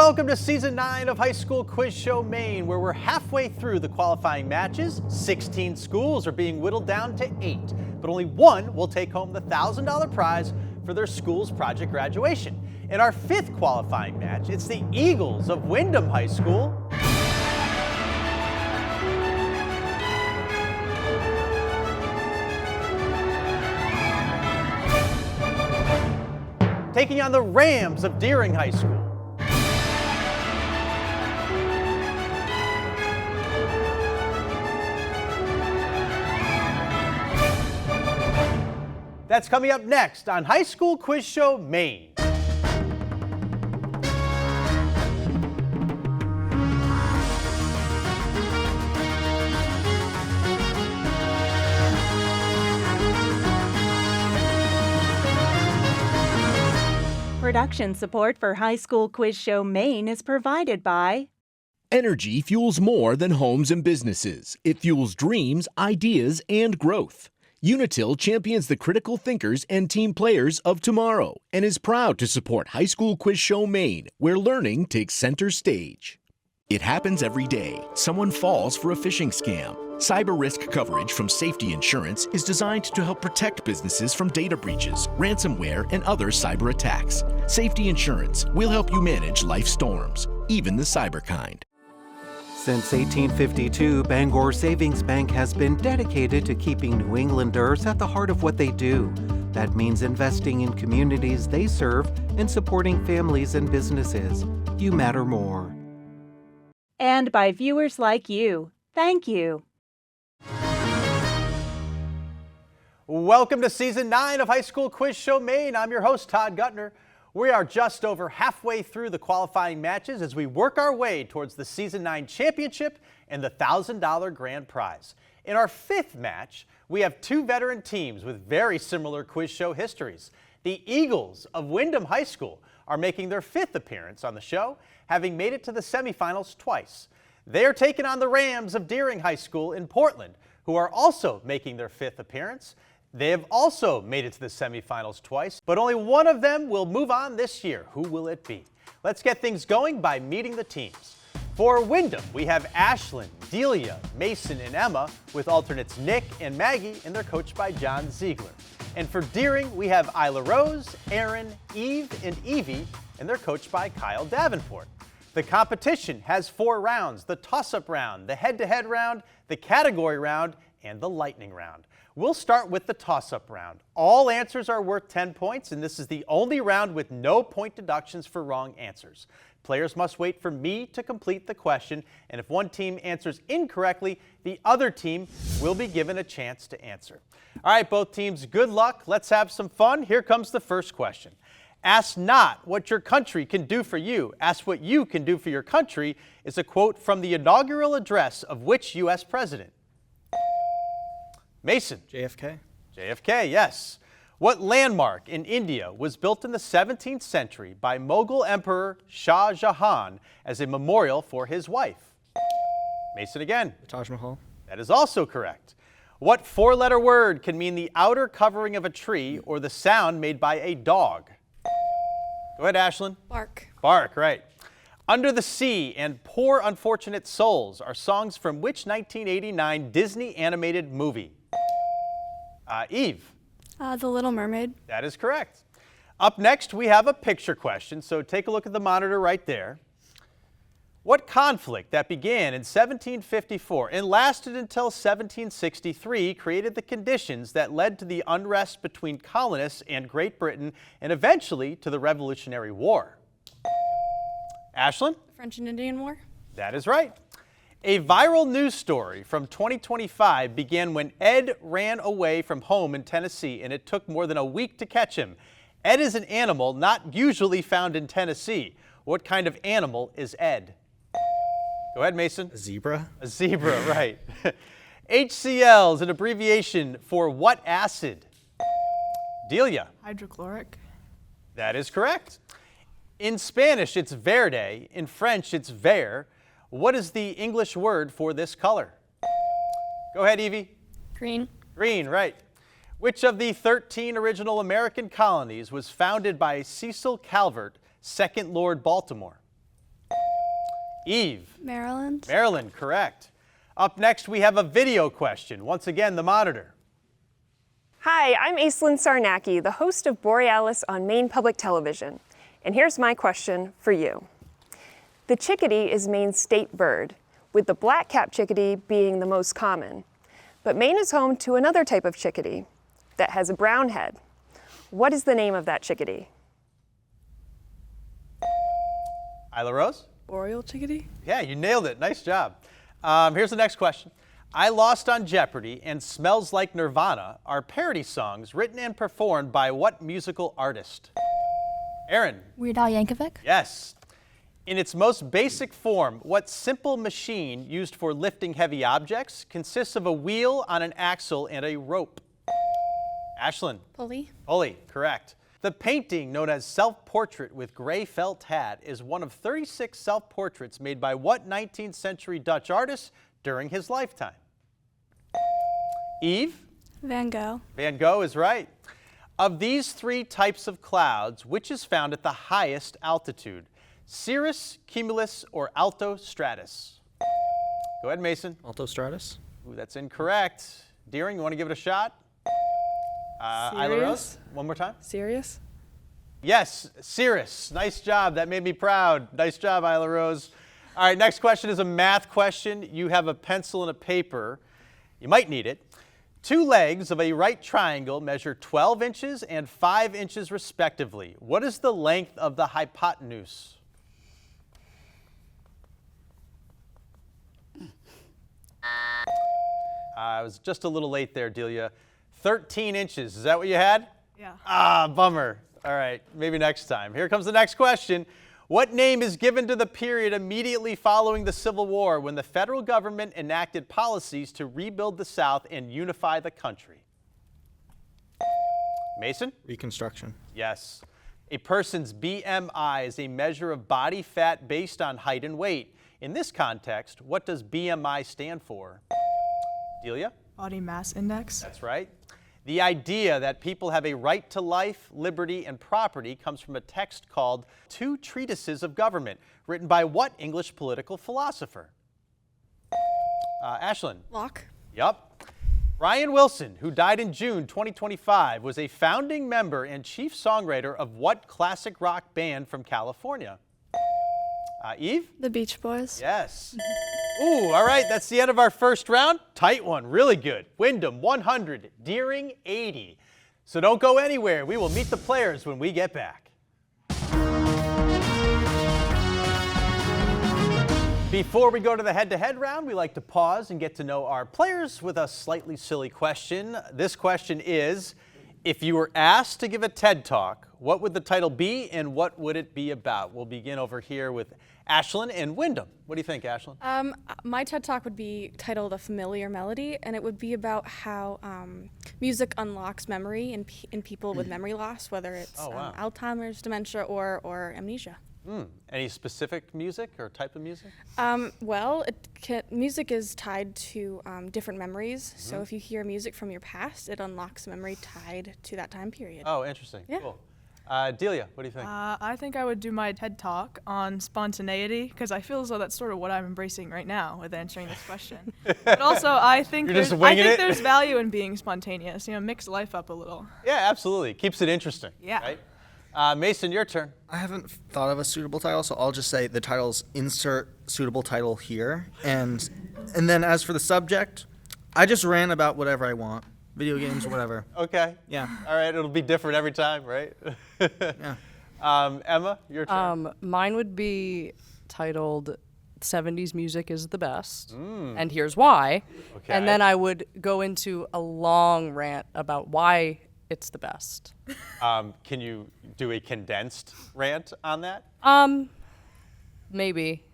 Welcome to Season 9 of High School Quiz Show Maine, where we're halfway through the qualifying matches. 16 schools are being whittled down to 8, but only one will take home the $1,000 prize for their school's project graduation. In our 5th qualifying match, it's the Eagles of Windham High School taking on the Rams of Deering High School. That's coming up next on High School Quiz Show Maine. Production support for High School Quiz Show Maine is provided by Energy fuels more than homes and businesses. It fuels dreams, ideas, and growth. Unitil champions the critical thinkers and team players of tomorrow and is proud to support High School Quiz Show Maine, where learning takes center stage. It happens every day. Someone falls for a phishing scam. Cyber risk coverage from Safety Insurance is designed to help protect businesses from data breaches, ransomware, and other cyber attacks. Safety Insurance will help you manage life storms, even the cyber kind. Since 1852, Bangor Savings Bank has been dedicated to keeping New Englanders at the heart of what they do. That means investing in communities they serve and supporting families and businesses. You matter more. and by viewers like you. Thank you. Welcome to Season 9 of High School Quiz Show Maine. I'm your host, Todd Guttner. We are just over halfway through the qualifying matches as we work our way towards the Season 9 championship and the $1,000 grand prize. In our 5th match, we have 2 veteran teams with very similar quiz show histories. The Eagles of Windham High School are making their 5th appearance on the show, having made it to the semifinals twice. They are taking on the Rams of Deering High School in Portland, who are also making their 5th appearance. They have also made it to the semifinals twice, but only one of them will move on this year. Who will it be? Let's get things going by meeting the teams. For Windham, we have Ashlyn, Delia, Mason, and Emma, with alternates Nick and Maggie, and they're coached by John Ziegler. And for Deering, we have Isla Rose, Aaron, Eve, and Evie, and they're coached by Kyle Davenport. The competition has 4 rounds: the toss-up round, the head-to-head round, the category round, and the lightning round. We'll start with the toss-up round. All answers are worth 10 points, and this is the only round with no point deductions for wrong answers. Players must wait for me to complete the question, and if one team answers incorrectly, the other team will be given a chance to answer. All right, both teams, good luck. Let's have some fun. Here comes the first question. Ask not what your country can do for you. Ask what you can do for your country is a quote from the inaugural address of which U.S. president? Mason. JFK. JFK, yes. What landmark in India was built in the 17th century by Mughal Emperor Shah Jahan as a memorial for his wife? Mason again. The Taj Mahal. That is also correct. What 4-letter word can mean the outer covering of a tree or the sound made by a dog? Go ahead, Ashlyn. Bark. Bark, right. Under the Sea and Poor Unfortunate Souls are songs from which 1989 Disney animated movie? Eve. The Little Mermaid. That is correct. Up next, we have a picture question, so take a look at the monitor right there. What conflict that began in 1754 and lasted until 1763 created the conditions that led to the unrest between colonists and Great Britain and eventually to the Revolutionary War? Ashlyn? French and Indian War. That is right. A viral news story from 2025 began when Ed ran away from home in Tennessee, and it took more than a week to catch him. Ed is an animal not usually found in Tennessee. What kind of animal is Ed? Go ahead, Mason. A zebra. A zebra, right. HCl is an abbreviation for what acid? Delia. Hydrochloric. That is correct. In Spanish, it's verde. In French, it's vert. What is the English word for this color? Go ahead, Evie. Green. Green, right. Which of the 13 original American colonies was founded by Cecil Calvert, 2nd Lord Baltimore? Eve. Maryland. Maryland, correct. Up next, we have a video question. Once again, the monitor. Hi, I'm Aislinn Sarnacki, the host of Borealis on Maine Public Television. And here's my question for you. The chickadee is Maine's state bird, with the black-capped chickadee being the most common. But Maine is home to another type of chickadee that has a brown head. What is the name of that chickadee? Isla Rose? Boreal chickadee. Yeah, you nailed it. Nice job. Here's the next question. I Lost on Jeopardy! And Smells Like Nirvana are parody songs written and performed by what musical artist? Aaron. Weird Al Yankovic. Yes. In its most basic form, what simple machine used for lifting heavy objects consists of a wheel on an axle and a rope? Ashlyn. Pulley. Pulley, correct. The painting known as Self-Portrait with Gray Felt Hat is one of 36 self-portraits made by what 19th century Dutch artist during his lifetime? Eve? Van Gogh. Van Gogh is right. Of these three types of clouds, which is found at the highest altitude? Cirrus, cumulus, or alto stratus? Go ahead, Mason. Alto stratus. Ooh, that's incorrect. Deering, you want to give it a shot? Isla Rose, one more time. Serious? Yes, Cirrus. Nice job. That made me proud. Nice job, Isla Rose. All right, next question is a math question. You have a pencil and a paper. You might need it. Two legs of a right triangle measure 12 inches and 5 inches respectively. What is the length of the hypotenuse? I was just a little late there, Delia. 13 inches. Is that what you had? Yeah. Ah, bummer. All right, maybe next time. Here comes the next question. What name is given to the period immediately following the Civil War when the federal government enacted policies to rebuild the South and unify the country? Mason? Reconstruction. Yes. A person's BMI is a measure of body fat based on height and weight. In this context, what does BMI stand for? Delia? Body mass index. That's right. The idea that people have a right to life, liberty, and property comes from a text called Two Treatises of Government, written by what English political philosopher? Ashlyn. Locke. Yup. Brian Wilson, who died in June 2025, was a founding member and chief songwriter of what classic rock band from California? Eve? The Beach Boys. Yes. Ooh, all right, that's the end of our first round. Tight one, really good. Windham 100, Deering 80. So don't go anywhere. We will meet the players when we get back. Before we go to the head-to-head round, we like to pause and get to know our players with a slightly silly question. This question is, if you were asked to give a TED Talk, what would the title be and what would it be about? We'll begin over here with Ashlyn and Windham. What do you think, Ashlyn? My TED Talk would be titled A Familiar Melody, and it would be about how music unlocks memory in people with memory loss, whether it's Alzheimer's, dementia, or amnesia. Any specific music or type of music? Well, music is tied to different memories. So if you hear music from your past, it unlocks memory tied to that time period. Oh, interesting. Yeah. Cool. Delia, what do you think? I think I would do my TED Talk on spontaneity, because I feel as though that's sort of what I'm embracing right now with answering this question. But also, I think You're just winging it? there's value in being spontaneous. Mix life up a little. Yeah, absolutely. Keeps it interesting. Yeah. Right? Mason, your turn. I haven't thought of a suitable title, so I'll just say the title's insert suitable title here. And then as for the subject, I just ran about whatever I want. Video games, whatever. Okay. Yeah. All right, it'll be different every time, right? Yeah. Emma, your turn. Mine would be titled 70s Music is the Best, and here's why. Okay. And then I would go into a long rant about why it's the best. Can you do a condensed rant on that? Maybe.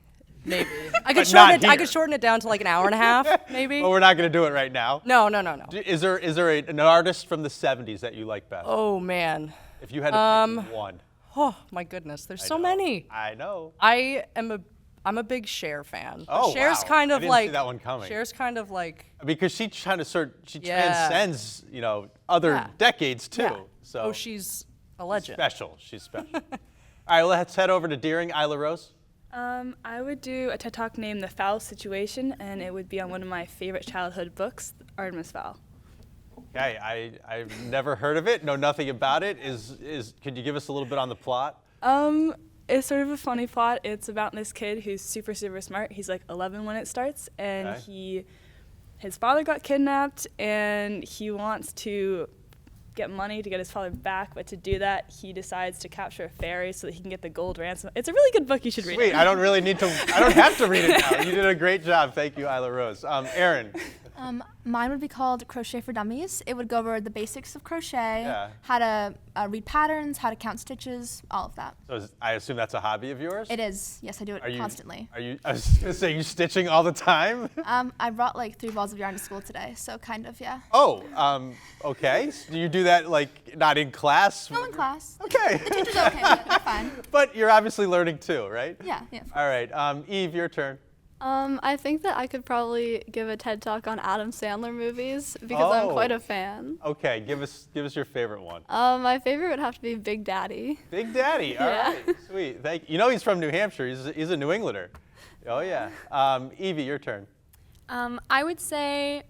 I But could not shorten it down to like an hour and a half, maybe. Well, we're not going to do it right now. No. Is there an artist from the 70s that you like best? Oh man. If you had to pick one. Oh my goodness, there's so know. many. I know. I'm a big Cher fan. But Oh, Cher's wow. kind I of didn't like see that one coming. Cher's kind of like Because she Yeah. transcends, other decades too. yeah. So Oh, she's a legend. special. She's special. All right, let's head over to Deering. Isla Rose. I would do a TED Talk named The Foul Situation, and it would be on one of my favorite childhood books, Artemis Fowl. Okay, I've never heard of it, know nothing about it. Could you give us a little bit on the plot? It's sort of a funny plot. It's about this kid who's super, super smart. He's like 11 when it starts, and his father got kidnapped, and he wants to get money to get his father back, but to do that, he decides to capture a fairy so that he can get the gold ransom. It's a really good book. You should read it. Sweet. I don't have to read it now. You did a great job. Thank you, Isla Rose. Aaron. Mine would be called Crochet for Dummies. It would go over the basics of crochet, how to read patterns, how to count stitches, all of that. So I assume that's a hobby of yours? It is. Yes, I do it constantly. I was going to say, you stitching all the time? I brought like 3 balls of yarn to school today, so kind of, yeah. Oh, okay. So do you do that like not in class? No, in class. Okay. The teacher's okay with it. They're fine. But you're obviously learning too, right? Yeah. All right. Eve, your turn. I think that I could probably give a TED Talk on Adam Sandler movies because I'm quite a fan. Okay, give us your favorite one. My favorite would have to be Big Daddy. Big Daddy, all right, sweet. Thank you. You know he's from New Hampshire. He's a New Englander. Oh yeah. Evie, your turn. I would say,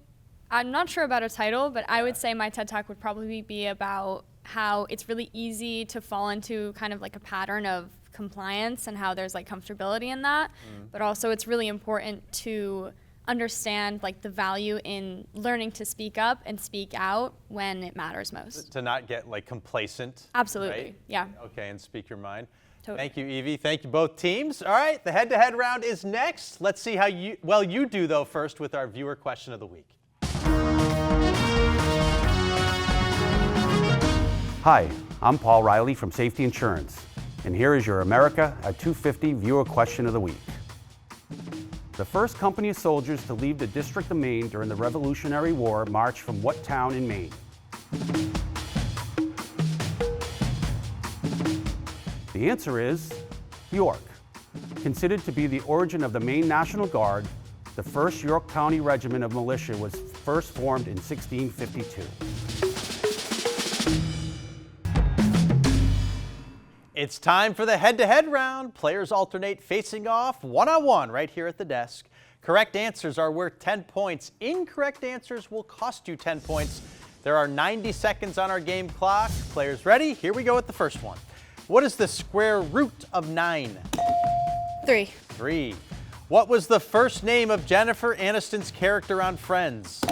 I'm not sure about a title, but I would say my TED Talk would probably be about how it's really easy to fall into kind of like a pattern of compliance and how there's like comfortability in that, but also it's really important to understand like the value in learning to speak up and speak out when it matters most. To not get like complacent. Absolutely, right? yeah. Okay, and speak your mind. Totally. Thank you, Evie. Thank you both teams. All right, the head-to-head round is next. Let's see how well you do though first with our viewer question of the week. Hi, I'm Paul Riley from Safety Insurance. And here is your America at 250 viewer question of the week. The first company of soldiers to leave the District of Maine during the Revolutionary War marched from what town in Maine? The answer is York. Considered to be the origin of the Maine National Guard, the 1st York County Regiment of Militia was first formed in 1652. It's time for the head-to-head round. Players alternate facing off one-on-one right here at the desk. Correct answers are worth 10 points. Incorrect answers will cost you 10 points. There are 90 seconds on our game clock. Players ready? Here we go with the first one. What is the square root of 9? 3. 3. What was the first name of Jennifer Aniston's character on Friends?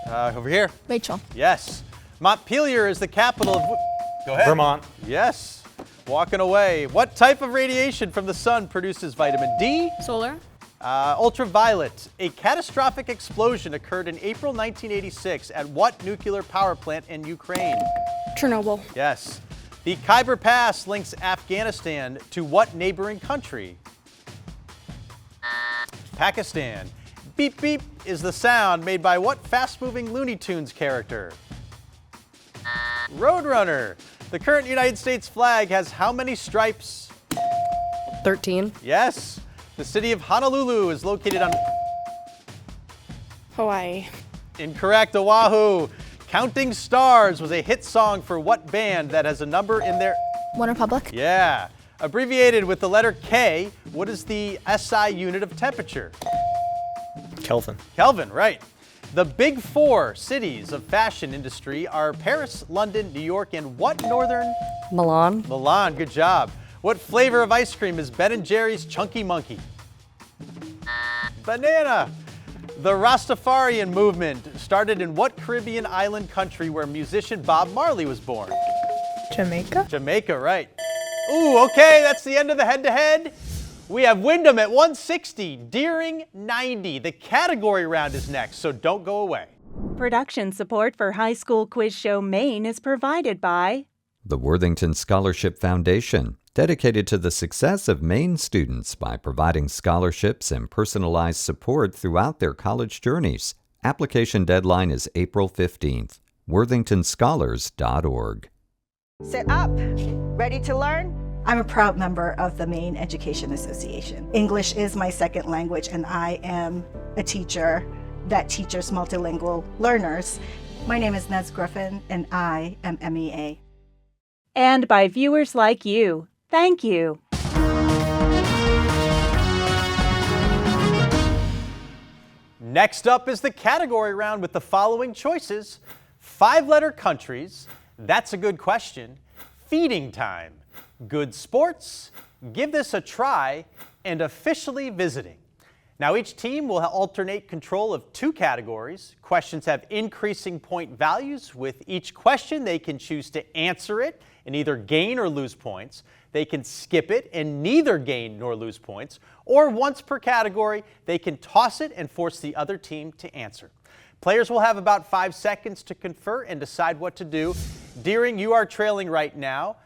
Over here. Rachel. Yes. Montpelier is the capital of... Go ahead. Vermont. Yes. Walking away. What type of radiation from the sun produces vitamin D? Solar. Ultraviolet. A catastrophic explosion occurred in April 1986 at what nuclear power plant in Ukraine? Chernobyl. Yes. The Khyber Pass links Afghanistan to what neighboring country? Pakistan. Beep beep is the sound made by what fast-moving Looney Tunes character? Roadrunner. The current United States flag has how many stripes? 13. Yes. The city of Honolulu is located on... Hawaii. Incorrect. Oahu. Counting Stars was a hit song for what band that has a number in their... One Republic. Yeah. Abbreviated with the letter K, what is the SI unit of temperature? Kelvin. Kelvin, right. The big 4 cities of fashion industry are Paris, London, New York, and what northern? Milan. Milan, good job. What flavor of ice cream is Ben & Jerry's Chunky Monkey? Banana. The Rastafarian movement started in what Caribbean island country where musician Bob Marley was born? Jamaica. Jamaica, right. Ooh, okay, that's the end of the head-to-head. We have Windham at 160, Deering 90. The category round is next, so don't go away. Production support for High School Quiz Show Maine is provided by the Worthington Scholarship Foundation, dedicated to the success of Maine students by providing scholarships and personalized support throughout their college journeys. Application deadline is April 15th. worthingtonscholars.org. Sit up. Ready to learn? I'm a proud member of the Maine Education Association. English is my second language, and I am a teacher that teaches multilingual learners. My name is Nez Griffin, and I am MEA. And by viewers like you. Thank you. Next up is the category round with the following choices: 5-letter countries, that's a good question, feeding time, good sports, give this a try, and officially visiting. Now each team will alternate control of 2 categories. Questions have increasing point values. With each question, they can choose to answer it and either gain or lose points. They can skip it and neither gain nor lose points. Or once per category, they can toss it and force the other team to answer. Players will have about 5 seconds to confer and decide what to do. Deering, you are trailing right now.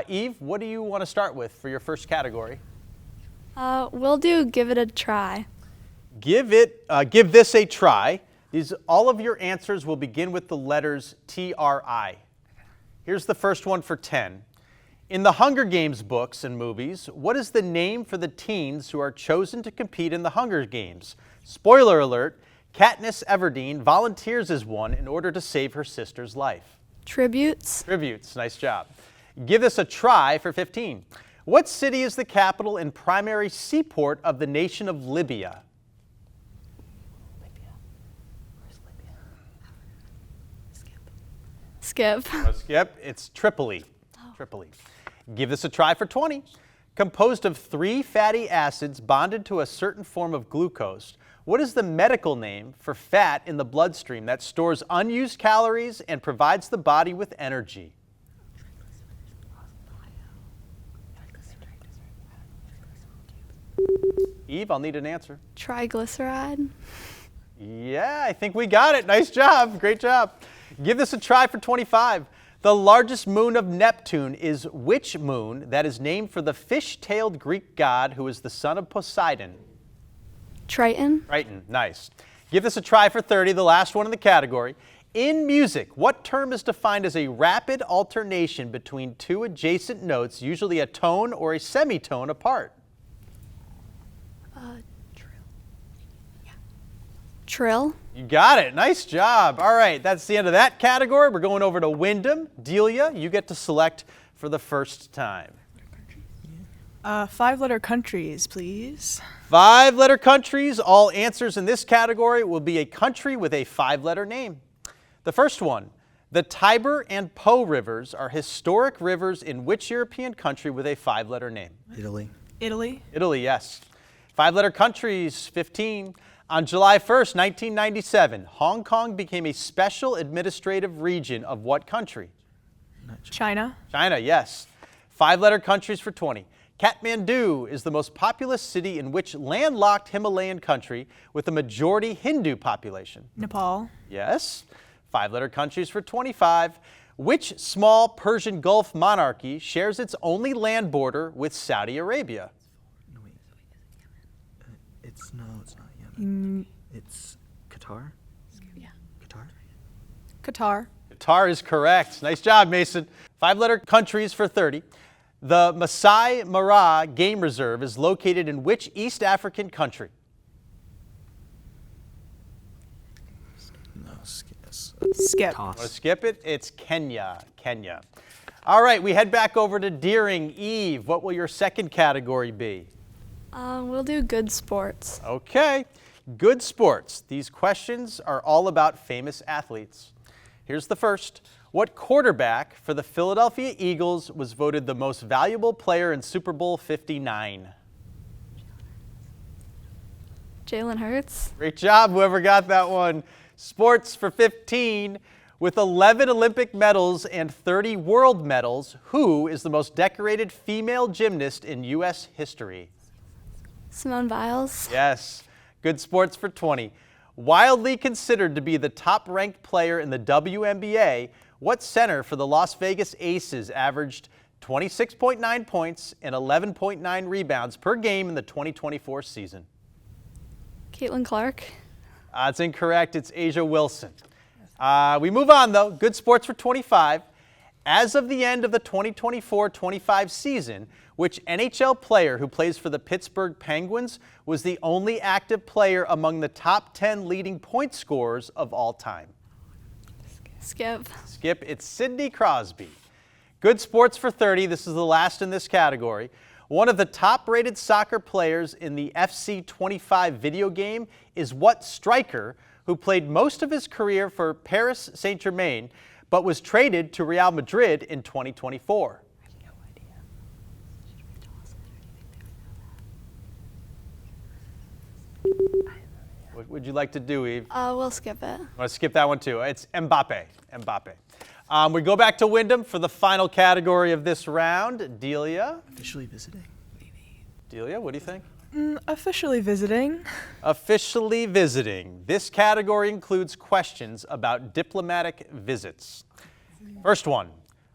Eve, what do you want to start with for your first category? We'll do give it a try. Give this a try. All of your answers will begin with the letters TRI. Here's the first one for 10. In the Hunger Games books and movies, what is the name for the teens who are chosen to compete in the Hunger Games? Spoiler alert, Katniss Everdeen volunteers as one in order to save her sister's life. Tributes. Tributes, nice job. Give this a try for 15. What city is the capital and primary seaport of the nation of Libya? Skip. No, skip. It's Tripoli. Tripoli. Give this a try for 20. Composed of 3 fatty acids bonded to a certain form of glucose, what is the medical name for fat in the bloodstream that stores unused calories and provides the body with energy? Eve, I'll need an answer. Triglyceride. Yeah, I think we got it. Nice job. Great job. Give this a try for 25. The largest moon of Neptune is which moon that is named for the fish-tailed Greek god who is the son of Poseidon? Triton. Triton, nice. Give this a try for 30, the last one in the category. In music, what term is defined as a rapid alternation between 2 adjacent notes, usually a tone or a semitone apart? Trill. You got it. Nice job. All right, that's the end of that category. We're going over to Windham. Delia, you get to select for the first time. 5-letter countries, please. 5-letter countries. All answers in this category will be a country with a 5-letter name. The first one, the Tiber and Po rivers are historic rivers in which European country with a 5-letter name? Italy. Italy. Italy, yes. 5-letter countries, 15. On July 1st, 1997, Hong Kong became a special administrative region of what country? China. China, yes. 5-letter countries for 20. Kathmandu is the most populous city in which landlocked Himalayan country with a majority Hindu population? Nepal. Yes. 5-letter countries for 25. Which small Persian Gulf monarchy shares its only land border with Saudi Arabia? It's not Yemen. It's Qatar? Yeah. Qatar. Qatar is correct. Nice job, Mason. 5-letter countries for 30. The Masai Mara Game Reserve is located in which East African country? No, skip. Want to skip it? It's Kenya. Kenya. All right, we head back over to Deering. Eve, what will your second category be? We'll do good sports. Okay, good sports. These questions are all about famous athletes. Here's the first. What quarterback for the Philadelphia Eagles was voted the most valuable player in Super Bowl 59? Jalen Hurts. Great job, whoever got that one. Sports for 15. With 11 Olympic medals and 30 world medals, who is the most decorated female gymnast in U.S. history? Simone Biles. Yes. Good sports for 20. Widely considered to be the top-ranked player in the WNBA, what center for the Las Vegas Aces averaged 26.9 points and 11.9 rebounds per game in the 2024 season? Caitlin Clark. It's incorrect. It's Asia Wilson. We move on, though. Good sports for 25. As of the end of the 2024-25 season, which NHL player who plays for the Pittsburgh Penguins was the only active player among the top 10 leading point scorers of all time? Skip. Skip. It's Sidney Crosby. Good sports for 30. This is the last in this category. One of the top-rated soccer players in the FC 25 video game is what striker who played most of his career for Paris Saint-Germain but was traded to Real Madrid in 2024? I have no idea. What would you like to do, Eve? We'll skip it. I want to skip that one too. It's Mbappe. Mbappe. We go back to Windham for the final category of this round. Delia. Officially visiting. Delia, what do you think? Officially visiting. Officially visiting. This category includes questions about diplomatic visits. First one.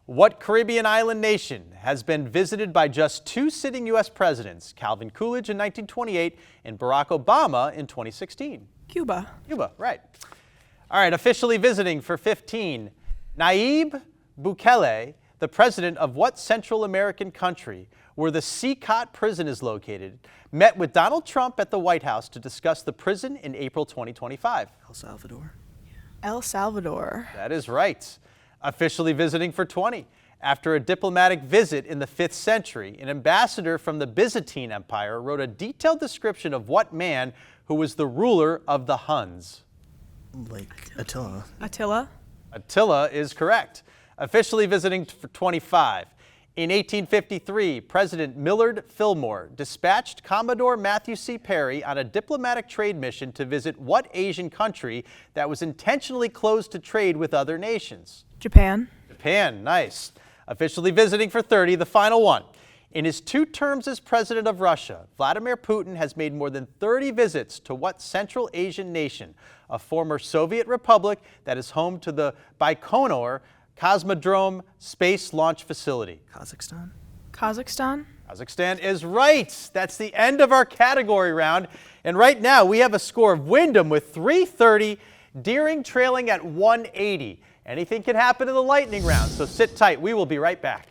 What Caribbean island nation has been visited by just 2 sitting U.S. presidents, Calvin Coolidge in 1928 and Barack Obama in 2016? Cuba. Cuba, right. All right, officially visiting for 15. Nayib Bukele, the president of what Central American country where the Sikot prison is located, met with Donald Trump at the White House to discuss the prison in April 2025? El Salvador. El Salvador. That is right. Officially visiting for 20. After a diplomatic visit in the 5th century, an ambassador from the Byzantine Empire wrote a detailed description of what man who was the ruler of the Huns? Like Attila. Attila. Attila is correct. Officially visiting for 25. In 1853, President Millard Fillmore dispatched Commodore Matthew C. Perry on a diplomatic trade mission to visit what Asian country that was intentionally closed to trade with other nations? Japan. Japan, nice. Officially visiting for 30, the final one. In his 2 terms as president of Russia, Vladimir Putin has made more than 30 visits to what Central Asian nation, a former Soviet republic that is home to the Baikonur Cosmodrome Space Launch Facility? Kazakhstan. Kazakhstan. Kazakhstan is right. That's the end of our category round. And right now we have a score of Windham with 330, Deering trailing at 180. Anything can happen in the lightning round, so sit tight. We will be right back.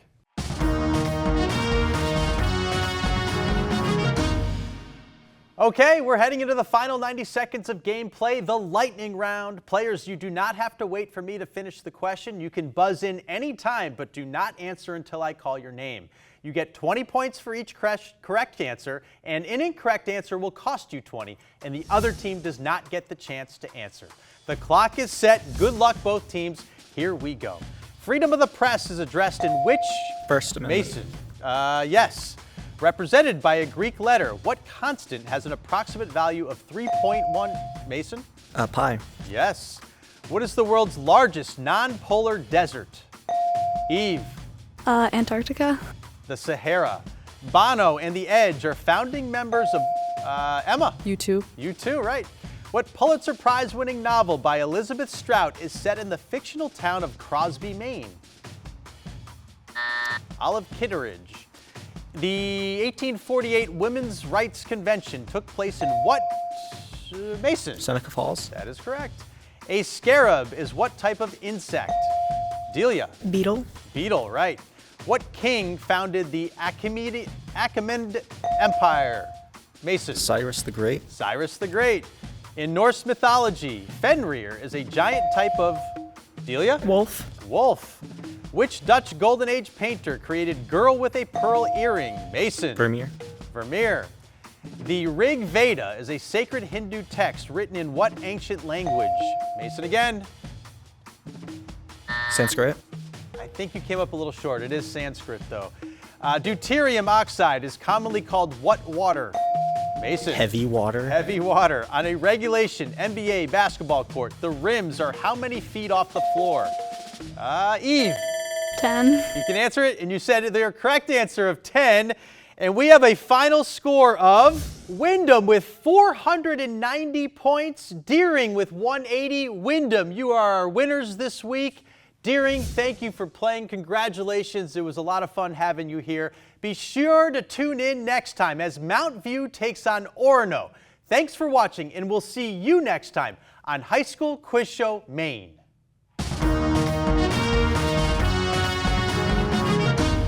Okay, we're heading into the final 90 seconds of gameplay, the lightning round. Players, you do not have to wait for me to finish the question. You can buzz in anytime, but do not answer until I call your name. You get 20 points for each correct answer, and an incorrect answer will cost you 20, and the other team does not get the chance to answer. The clock is set. Good luck, both teams. Here we go. Freedom of the press is addressed in which? First Amendment. Mason. Yes. Represented by a Greek letter, what constant has an approximate value of 3.1? Mason? Pi. Yes. What is the world's largest non-polar desert? Eve. Antarctica. The Sahara. Bono and The Edge are founding members of Emma. U2. U2, right. What Pulitzer Prize-winning novel by Elizabeth Strout is set in the fictional town of Crosby, Maine? Olive Kitteridge. The 1848 Women's Rights Convention took place in what? Mason? Seneca Falls. That is correct. A scarab is what type of insect? Delia? Beetle. Beetle, right. What king founded the Achaemenid Empire? Mason? Cyrus the Great. Cyrus the Great. In Norse mythology, Fenrir is a giant type of, Delia? Wolf. Wolf. Which Dutch Golden Age painter created Girl with a Pearl Earring? Mason. Vermeer. Vermeer. The Rig Veda is a sacred Hindu text written in what ancient language? Mason again. Sanskrit. I think you came up a little short. It is Sanskrit, though. Deuterium oxide is commonly called what water? Mason. Heavy water. Heavy water. On a regulation NBA basketball court, the rims are how many feet off the floor? Eve. 10. You can answer it, and you said the correct answer of 10. And we have a final score of Windham with 490 points, Deering with 180. Windham, you are our winners this week. Deering, thank you for playing. Congratulations. It was a lot of fun having you here. Be sure to tune in next time as Mount View takes on Orono. Thanks for watching, and we'll see you next time on High School Quiz Show Maine.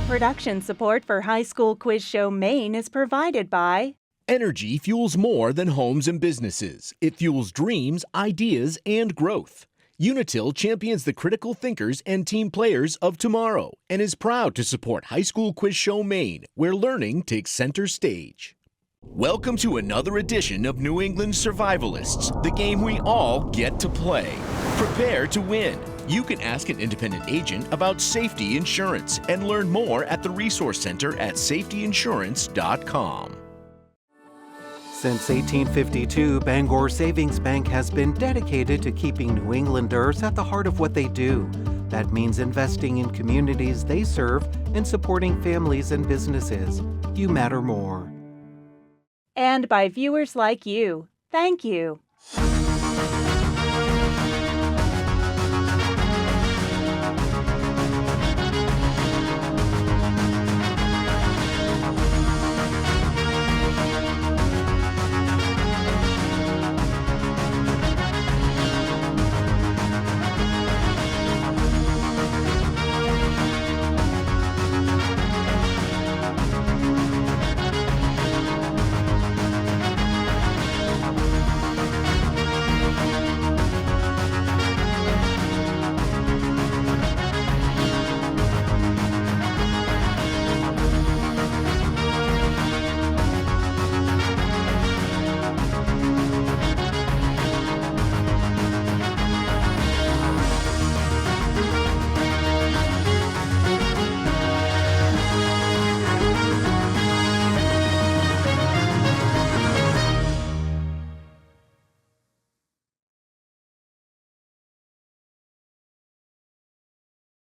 Production support for High School Quiz Show Maine is provided by Energy fuels more than homes and businesses. It fuels dreams, ideas, and growth. Unitil champions the critical thinkers and team players of tomorrow and is proud to support High School Quiz Show Maine, where learning takes center stage. Welcome to another edition of New England Survivalists, the game we all get to play. Prepare to win. You can ask an independent agent about safety insurance and learn more at the Resource Center at safetyinsurance.com. Since 1852, Bangor Savings Bank has been dedicated to keeping New Englanders at the heart of what they do. That means investing in communities they serve and supporting families and businesses. You matter more. And by viewers like you. Thank you.